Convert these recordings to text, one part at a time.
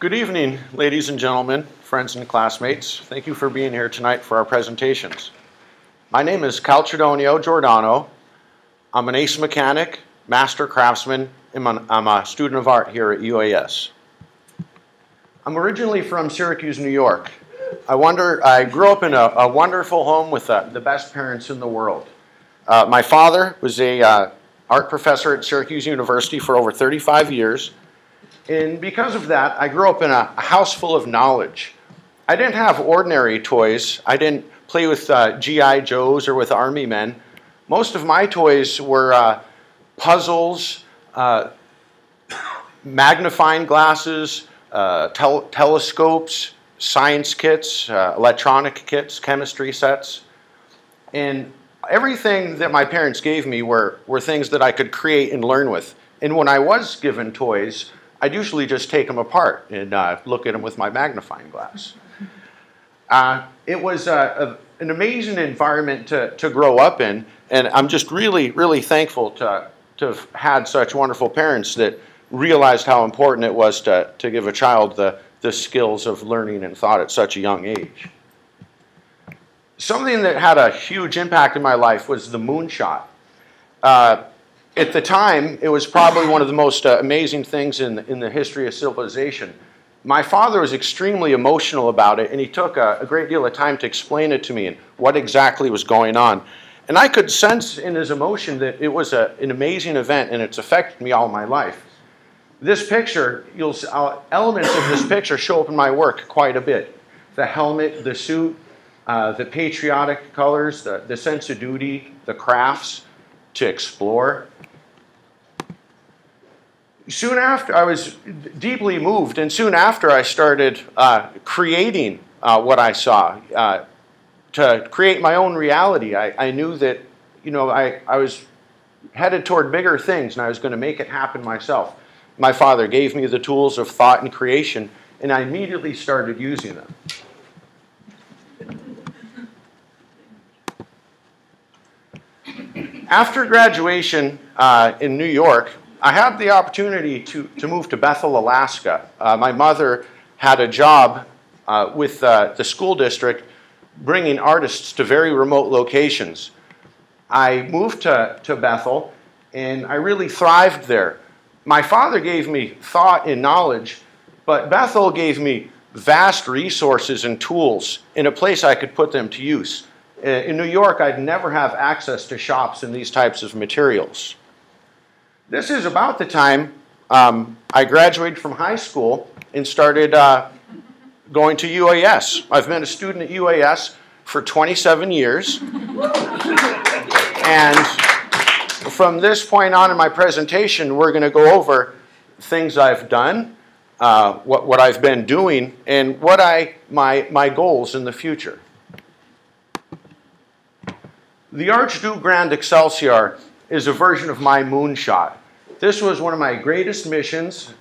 Good evening, ladies and gentlemen, friends and classmates. Thank you for being here tonight for our presentations. My name is Giordano. I'm an ace mechanic, master craftsman, and I'm a student of art here at UAS. I'm originally from Syracuse, New York. I grew up in a wonderful home with the best parents in the world. My father was an art professor at Syracuse University for over 35 years. And because of that, I grew up in a house full of knowledge. I didn't have ordinary toys. I didn't play with G.I. Joes or with Army men. Most of my toys were puzzles, magnifying glasses, telescopes, science kits, electronic kits, chemistry sets. And everything that my parents gave me were things that I could create and learn with. And when I was given toys, I'd usually just take them apart and look at them with my magnifying glass. It was an amazing environment to grow up in, and I'm just really, really thankful to have had such wonderful parents that realized how important it was to give a child the skills of learning and thought at such a young age. Something that had a huge impact in my life was the moonshot. At the time, it was probably one of the most amazing things in the history of civilization. My father was extremely emotional about it, and he took a great deal of time to explain it to me and what exactly was going on. And I could sense in his emotion that it was an amazing event, and it's affected me all my life. This picture, elements of this picture show up in my work quite a bit. The helmet, the suit, the patriotic colors, the sense of duty, the crafts to explore. Soon after, I was deeply moved, and soon after I started creating what I saw, to create my own reality. I knew that, I was headed toward bigger things, and I was going to make it happen myself. My father gave me the tools of thought and creation, and I immediately started using them. After graduation in New York, I had the opportunity to move to Bethel, Alaska. My mother had a job with the school district bringing artists to very remote locations. I moved to Bethel, and I really thrived there. My father gave me thought and knowledge, but Bethel gave me vast resources and tools in a place I could put them to use. In New York, I'd never have access to shops and these types of materials. This is about the time I graduated from high school and started going to UAS. I've been a student at UAS for 27 years. And from this point on in my presentation, we're going to go over things I've done, what I've been doing, and what my goals in the future. The Archduke Grand Excelsior is a version of my moonshot. This was one of my greatest missions.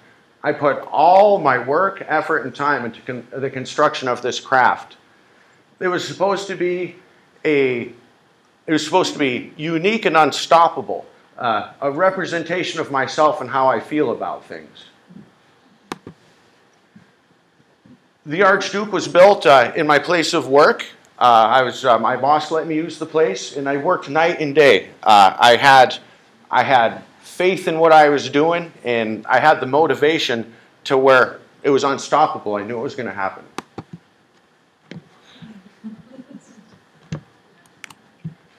I put all my work, effort, and time into the construction of this craft. It was supposed to be unique and unstoppable, a representation of myself and how I feel about things. The Archduke was built in my place of work. My boss let me use the place, and I worked night and day. I had faith in what I was doing, and I had the motivation to where it was unstoppable. I knew it was going to happen.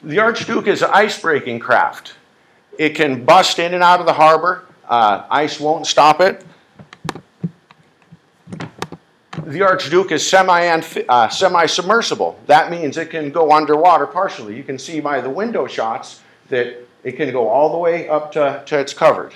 The Archduke is an ice-breaking craft. It can bust in and out of the harbor. Ice won't stop it. The Archduke is semi-submersible. That means it can go underwater partially. You can see by the window shots that it can go all the way up to its covered.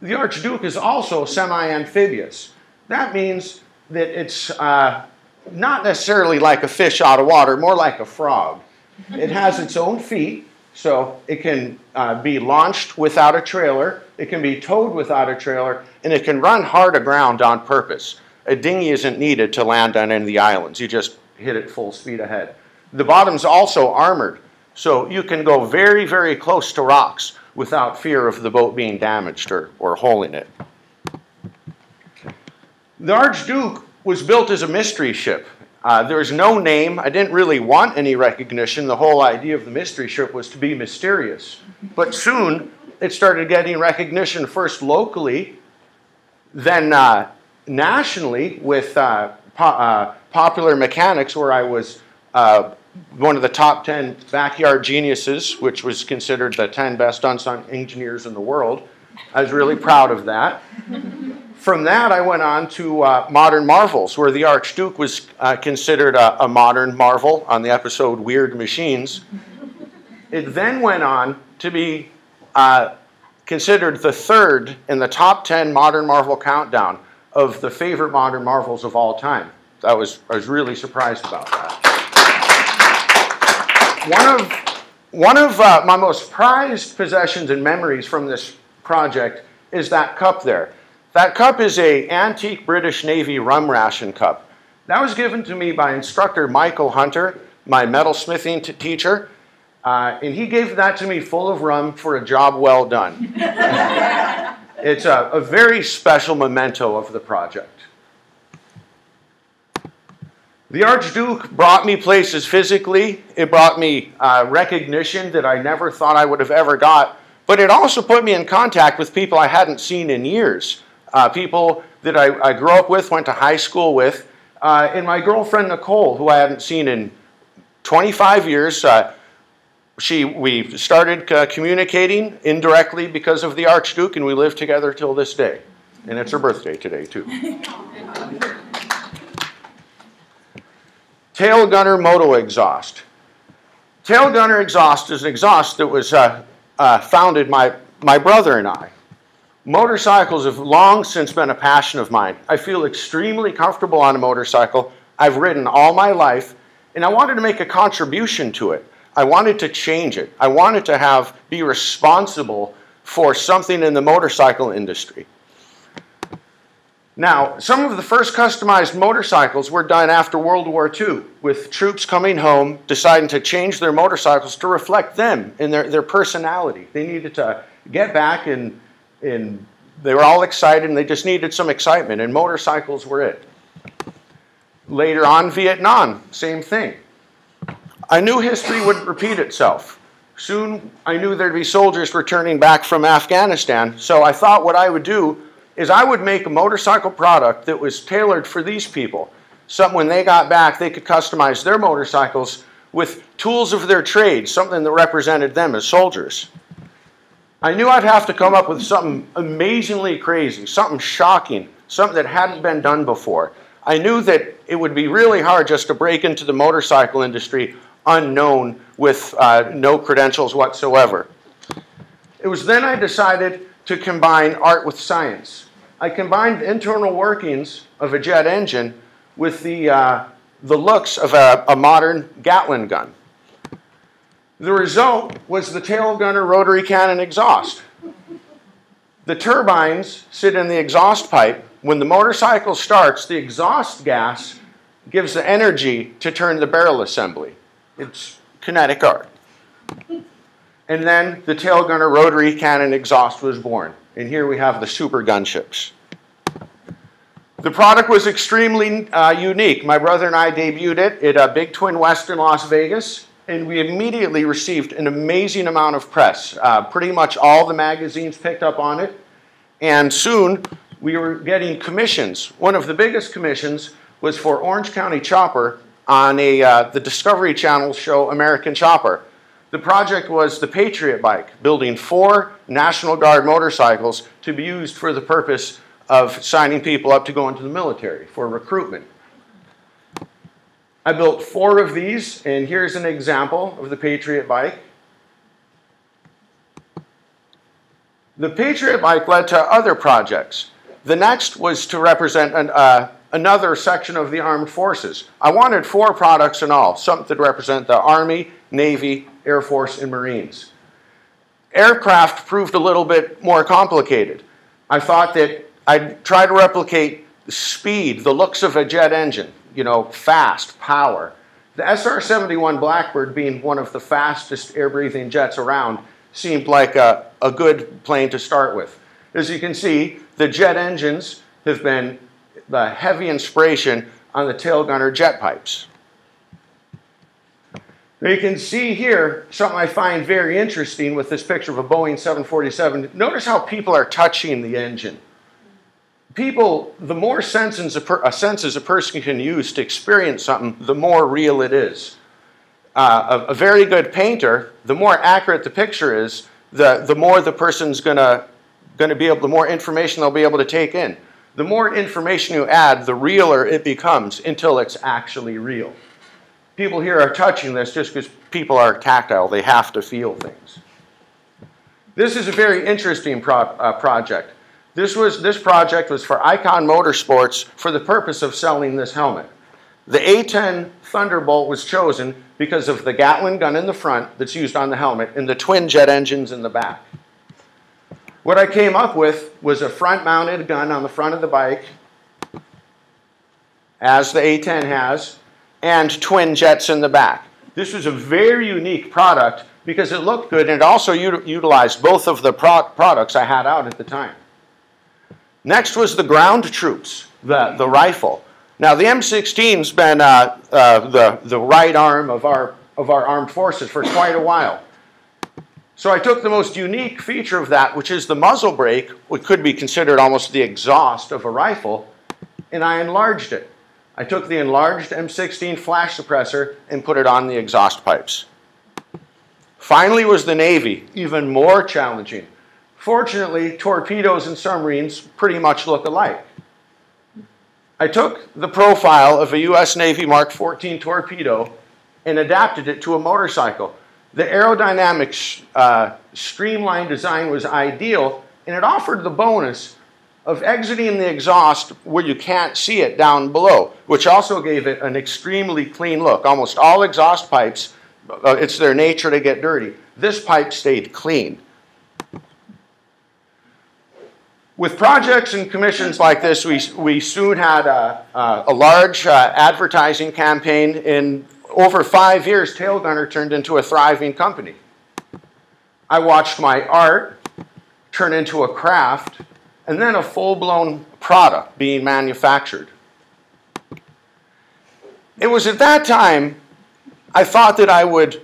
The Archduke is also semi-amphibious. That means that it's not necessarily like a fish out of water, more like a frog. It has its own feet, so it can be launched without a trailer, it can be towed without a trailer, and it can run hard aground on purpose. A dinghy isn't needed to land on any of the islands. You just hit it full speed ahead. The bottom's also armored, so you can go very, very close to rocks without fear of the boat being damaged or holing it. The Archduke was built as a mystery ship. There was no name. I didn't really want any recognition. The whole idea of the mystery ship was to be mysterious. But soon, it started getting recognition first locally, then nationally with Popular Mechanics, where I was one of the top 10 backyard geniuses, which was considered the 10 best unsung engineers in the world. I was really proud of that. From that, I went on to Modern Marvels, where the Archduke was considered a modern marvel on the episode Weird Machines. It then went on to be considered the third in the top 10 Modern Marvel countdown of the favorite Modern Marvels of all time. I was really surprised about that. One of my most prized possessions and memories from this project is that cup there. That cup is an antique British Navy rum ration cup. That was given to me by instructor Michael Hunter, my metalsmithing teacher, and he gave that to me full of rum for a job well done. It's a very special memento of the project. The Archduke brought me places physically. It brought me recognition that I never thought I would have ever got, but it also put me in contact with people I hadn't seen in years. People that I grew up with, went to high school with, and my girlfriend Nicole, who I hadn't seen in 25 years. We started communicating indirectly because of the Archduke, and we live together till this day. And it's her birthday today, too. Tail gunner moto exhaust. Tail gunner exhaust is an exhaust that was founded my brother and I. Motorcycles have long since been a passion of mine. I feel extremely comfortable on a motorcycle. I've ridden all my life, and I wanted to make a contribution to it. I wanted to change it. I wanted to be responsible for something in the motorcycle industry. Now, some of the first customized motorcycles were done after World War II, with troops coming home, deciding to change their motorcycles to reflect them and their personality. They needed to get back, and they were all excited, and they just needed some excitement, and motorcycles were it. Later on, Vietnam, same thing. I knew history wouldn't repeat itself. Soon, I knew there'd be soldiers returning back from Afghanistan, so I thought what I would do is I would make a motorcycle product that was tailored for these people. Something when they got back, they could customize their motorcycles with tools of their trade, something that represented them as soldiers. I knew I'd have to come up with something amazingly crazy, something shocking, something that hadn't been done before. I knew that it would be really hard just to break into the motorcycle industry unknown with no credentials whatsoever. It was then I decided to combine art with science. I combined the internal workings of a jet engine with the looks of a modern Gatling gun. The result was the tail gunner rotary cannon exhaust. The turbines sit in the exhaust pipe. When the motorcycle starts, the exhaust gas gives the energy to turn the barrel assembly. It's kinetic art. And then the tail gunner rotary cannon exhaust was born. And here we have the super gunships. The product was extremely unique. My brother and I debuted it at Big Twin West in Las Vegas, and we immediately received an amazing amount of press. Pretty much all the magazines picked up on it, and soon we were getting commissions. One of the biggest commissions was for Orange County Chopper on the Discovery Channel show American Chopper. The project was the Patriot Bike, building 4 National Guard motorcycles to be used for the purpose of signing people up to go into the military for recruitment. I built 4 of these, and here's an example of the Patriot Bike. The Patriot Bike led to other projects. The next was to represent another section of the armed forces. I wanted 4 products in all, something to represent the Army, Navy, Air Force, and Marines. Aircraft proved a little bit more complicated. I thought that I'd try to replicate the speed, the looks of a jet engine, you know, fast, power. The SR-71 Blackbird, being one of the fastest air-breathing jets around, seemed like a good plane to start with. As you can see, the jet engines have been the heavy inspiration on the tail gunner jet pipes. Now you can see here something I find very interesting with this picture of a Boeing 747. Notice how people are touching the engine. People, the more senses a person can use to experience something, the more real it is. A very good painter, the more accurate the picture is, the more the person's gonna be able, the more information they'll be able to take in. The more information you add, the realer it becomes until it's actually real. People here are touching this just because people are tactile. They have to feel things. This is a very interesting project. This project was for Icon Motorsports for the purpose of selling this helmet. The A-10 Thunderbolt was chosen because of the Gatling gun in the front that's used on the helmet and the twin jet engines in the back. What I came up with was a front-mounted gun on the front of the bike, as the A-10 has, and twin jets in the back. This was a very unique product because it looked good and it also utilized both of the products I had out at the time. Next was the ground troops, the rifle. Now the M16's been the right arm of our armed forces for quite a while. So I took the most unique feature of that, which is the muzzle brake, which could be considered almost the exhaust of a rifle, and I enlarged it. I took the enlarged M16 flash suppressor and put it on the exhaust pipes. Finally was the Navy, even more challenging. Fortunately, torpedoes and submarines pretty much look alike. I took the profile of a US Navy Mark 14 torpedo and adapted it to a motorcycle. The aerodynamic streamlined design was ideal, and it offered the bonus of exiting the exhaust where you can't see it down below, which also gave it an extremely clean look. Almost all exhaust pipes, it's their nature to get dirty. This pipe stayed clean. With projects and commissions like this, we soon had a large advertising campaign. In over 5 years, Tail Gunner turned into a thriving company. I watched my art turn into a craft and then a full-blown product being manufactured. It was at that time I thought that I would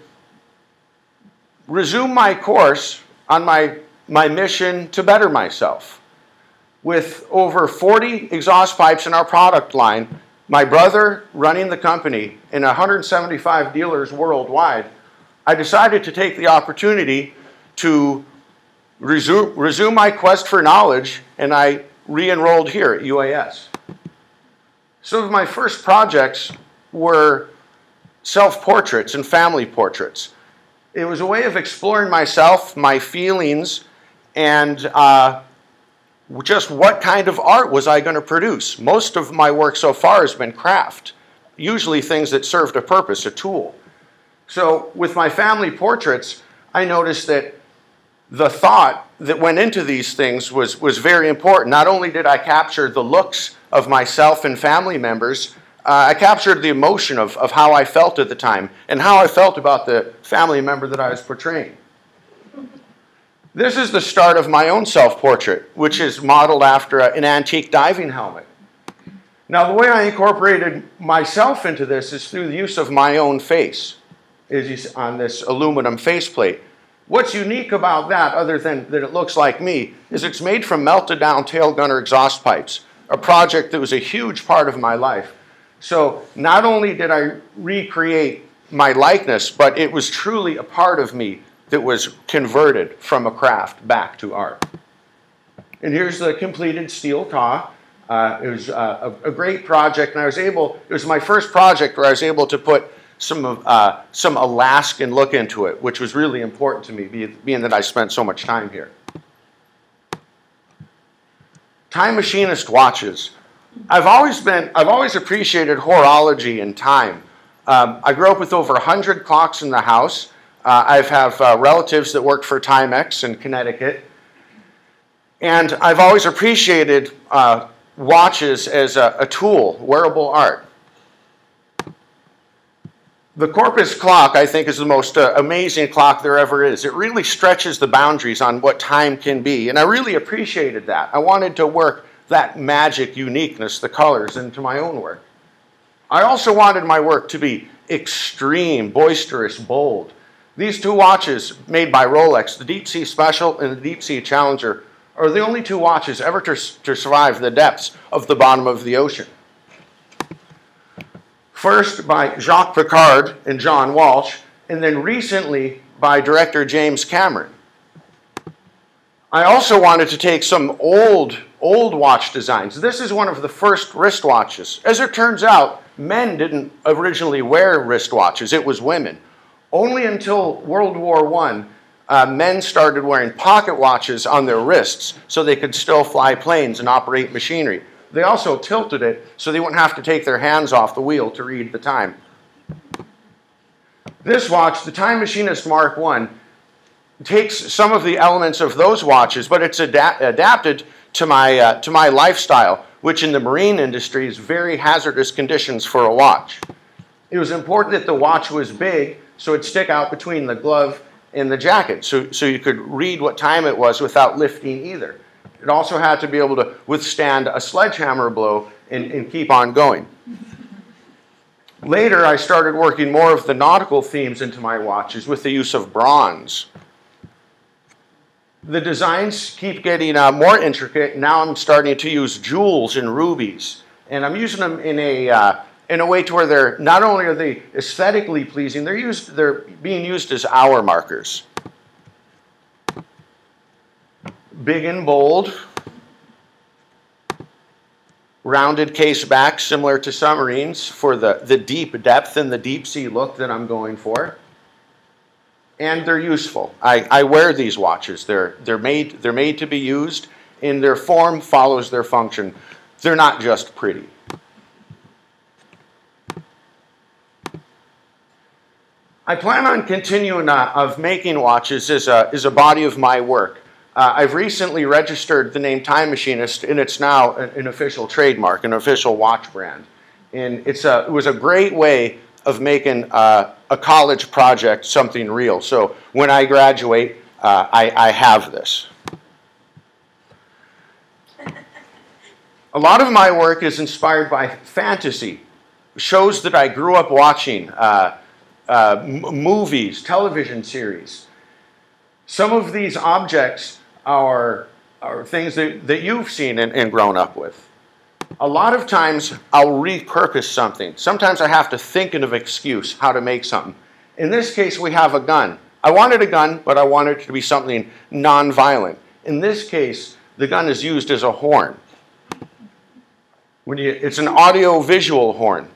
resume my course on my mission to better myself. With over 40 exhaust pipes in our product line, my brother running the company, and 175 dealers worldwide, I decided to take the opportunity to resume my quest for knowledge, and I re-enrolled here at UAS. Some of my first projects were self-portraits and family portraits. It was a way of exploring myself, my feelings, and just what kind of art was I going to produce. Most of my work so far has been craft, usually things that served a purpose, a tool. So with my family portraits, I noticed that the thought that went into these things was very important. Not only did I capture the looks of myself and family members, I captured the emotion of how I felt at the time and how I felt about the family member that I was portraying. This is the start of my own self-portrait, which is modeled after an antique diving helmet. Now, the way I incorporated myself into this is through the use of my own face, is on this aluminum faceplate. What's unique about that, other than that it looks like me, is it's made from melted down tail gunner exhaust pipes, a project that was a huge part of my life. So not only did I recreate my likeness, but it was truly a part of me that was converted from a craft back to art. And here's the completed steel taw. It was a great project, and it was my first project where I was able to put some Alaskan look into it, which was really important to me, being that I spent so much time here. Time machinist watches. I've always appreciated horology and time. I grew up with over 100 clocks in the house. I have relatives that work for Timex in Connecticut. And I've always appreciated watches as a tool, wearable art. The Corpus clock, I think, is the most amazing clock there ever is. It really stretches the boundaries on what time can be, and I really appreciated that. I wanted to work that magic uniqueness, the colors, into my own work. I also wanted my work to be extreme, boisterous, bold. These two watches made by Rolex, the Deep Sea Special and the Deep Sea Challenger, are the only two watches ever to survive the depths of the bottom of the ocean. First by Jacques Piccard and John Walsh, and then recently by director James Cameron. I also wanted to take some old watch designs. This is one of the first wristwatches. As it turns out, men didn't originally wear wristwatches, it was women. Only until World War I, men started wearing pocket watches on their wrists so they could still fly planes and operate machinery. They also tilted it so they wouldn't have to take their hands off the wheel to read the time. This watch, the Time Machinist Mark I, takes some of the elements of those watches, but it's adapted to my lifestyle, which in the marine industry is very hazardous conditions for a watch. It was important that the watch was big, so it'd stick out between the glove and the jacket, so you could read what time it was without lifting either. It also had to be able to withstand a sledgehammer blow and keep on going. Later, I started working more of the nautical themes into my watches with the use of bronze. The designs keep getting more intricate. Now I'm starting to use jewels and rubies. And I'm using them in a way to where they're, not only are they aesthetically pleasing, they're being used as hour markers. Big and bold. Rounded case back, similar to submarines, for the deep depth and the deep sea look that I'm going for. And they're useful. I wear these watches. They're made to be used, and their form follows their function. They're not just pretty. I plan on continuing of making watches as a body of my work. I've recently registered the name Time Machinist, and it's now an official trademark, an official watch brand. And it was a great way of making a college project something real. So when I graduate, I have this. A lot of my work is inspired by fantasy, shows that I grew up watching, movies, television series. Some of these objects are things that you've seen and grown up with. A lot of times I'll repurpose something. Sometimes I have to think of an excuse how to make something. In this case, we have a gun. I wanted a gun, but I wanted it to be something non-violent. In this case, the gun is used as a horn. It's an audio-visual horn.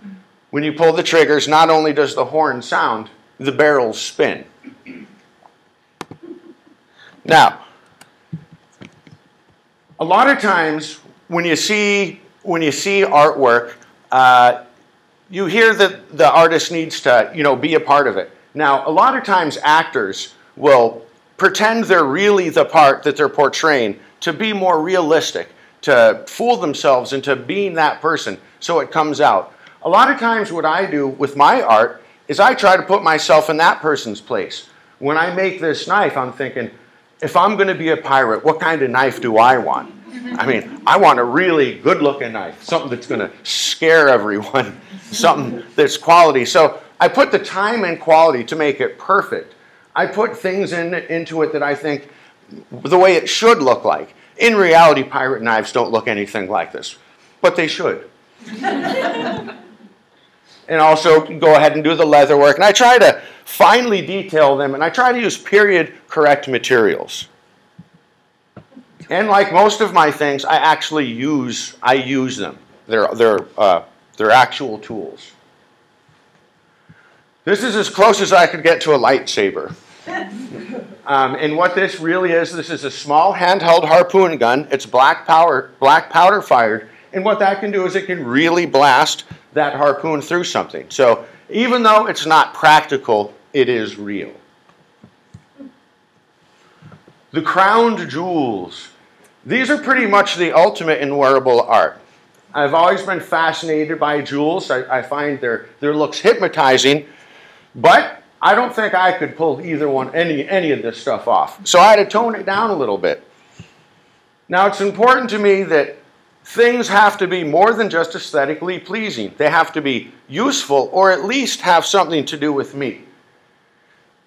When you pull the triggers, not only does the horn sound, the barrels spin. Now, a lot of times when you see artwork, you hear that the artist needs to, be a part of it. Now, a lot of times actors will pretend they're really the part that they're portraying to be more realistic, to fool themselves into being that person so it comes out. A lot of times what I do with my art is I try to put myself in that person's place. When I make this knife, I'm thinking, if I'm going to be a pirate, what kind of knife do I want? I mean, I want a really good-looking knife, something that's going to scare everyone, something that's quality. So I put the time and quality to make it perfect. I put things into it that I think the way it should look like. In reality, pirate knives don't look anything like this, but they should. And also go ahead and do the leather work. And I try to finely detail them, and I try to use period-correct materials. And like most of my things, I actually use them. They're actual tools. This is as close as I could get to a lightsaber. And what this really is, this is a small handheld harpoon gun. It's black powder fired. And what that can do is it can really blast that harpoon through something. So even though it's not practical, it is real. The crowned jewels. These are pretty much the ultimate in wearable art. I've always been fascinated by jewels. I find their looks hypnotizing, but I don't think I could pull either one, any of this stuff off. So I had to tone it down a little bit. Now it's important to me that things have to be more than just aesthetically pleasing. They have to be useful or at least have something to do with me.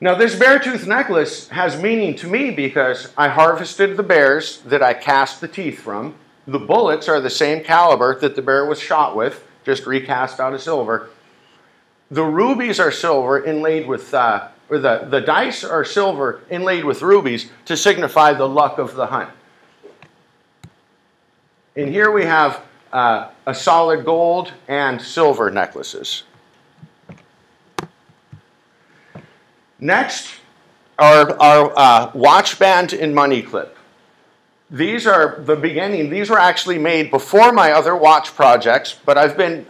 Now, this bear tooth necklace has meaning to me because I harvested the bears that I cast the teeth from. The bullets are the same caliber that the bear was shot with, just recast out of silver. The rubies are silver inlaid with, the dice are silver inlaid with rubies to signify the luck of the hunt. And here we have a solid gold and silver necklaces. Next are our watch band and money clip. These are the beginning. These were actually made before my other watch projects, but I've been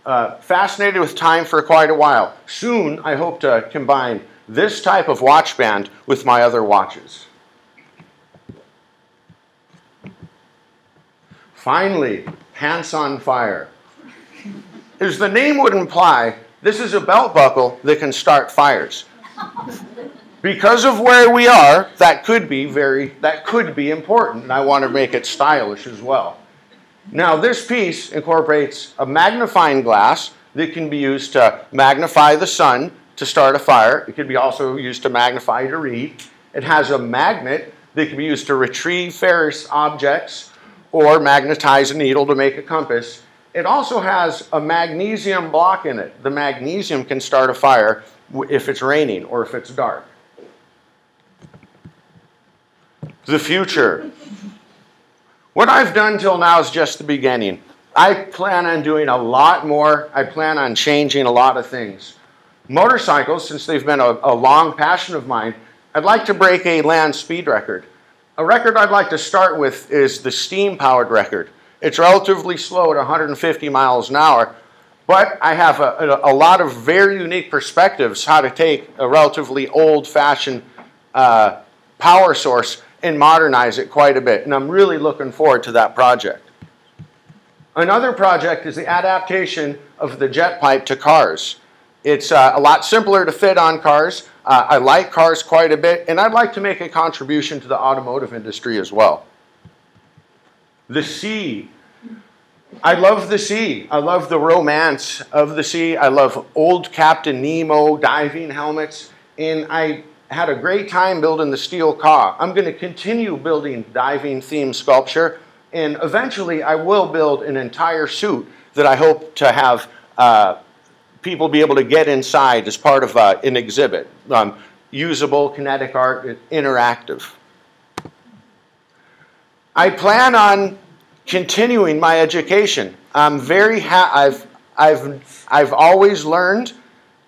fascinated with time for quite a while. Soon, I hope to combine this type of watch band with my other watches. Finally, pants on fire. As the name would imply, this is a belt buckle that can start fires. Because of where we are, that could be important, and I want to make it stylish as well. Now, this piece incorporates a magnifying glass that can be used to magnify the sun to start a fire. It could be also used to magnify to read. It has a magnet that can be used to retrieve ferrous objects or magnetize a needle to make a compass. It also has a magnesium block in it. The magnesium can start a fire if it's raining or if it's dark. The future. What I've done till now is just the beginning. I plan on doing a lot more. I plan on changing a lot of things. Motorcycles, since they've been a long passion of mine, I'd like to break a land speed record. A record I'd like to start with is the steam-powered record. It's relatively slow at 150 miles an hour, but I have a lot of very unique perspectives how to take a relatively old-fashioned power source and modernize it quite a bit, and I'm really looking forward to that project. Another project is the adaptation of the jet pipe to cars. It's a lot simpler to fit on cars. I like cars quite a bit, and I'd like to make a contribution to the automotive industry as well. The sea. I love the sea. I love the romance of the sea. I love old Captain Nemo diving helmets, and I had a great time building the steel car. I'm going to continue building diving-themed sculpture, and eventually I will build an entire suit that I hope to have people be able to get inside as part of an exhibit. Usable, kinetic art, interactive. I plan on continuing my education. I'm very I've always learned.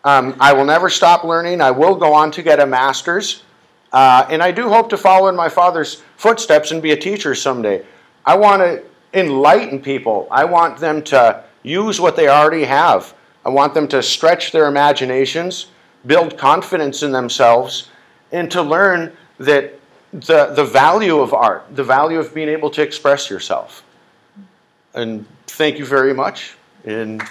I will never stop learning. I will go on to get a master's. And I do hope to follow in my father's footsteps and be a teacher someday. I want to enlighten people. I want them to use what they already have. I want them to stretch their imaginations, build confidence in themselves, and to learn that the value of art, the value of being able to express yourself. And thank you very much. And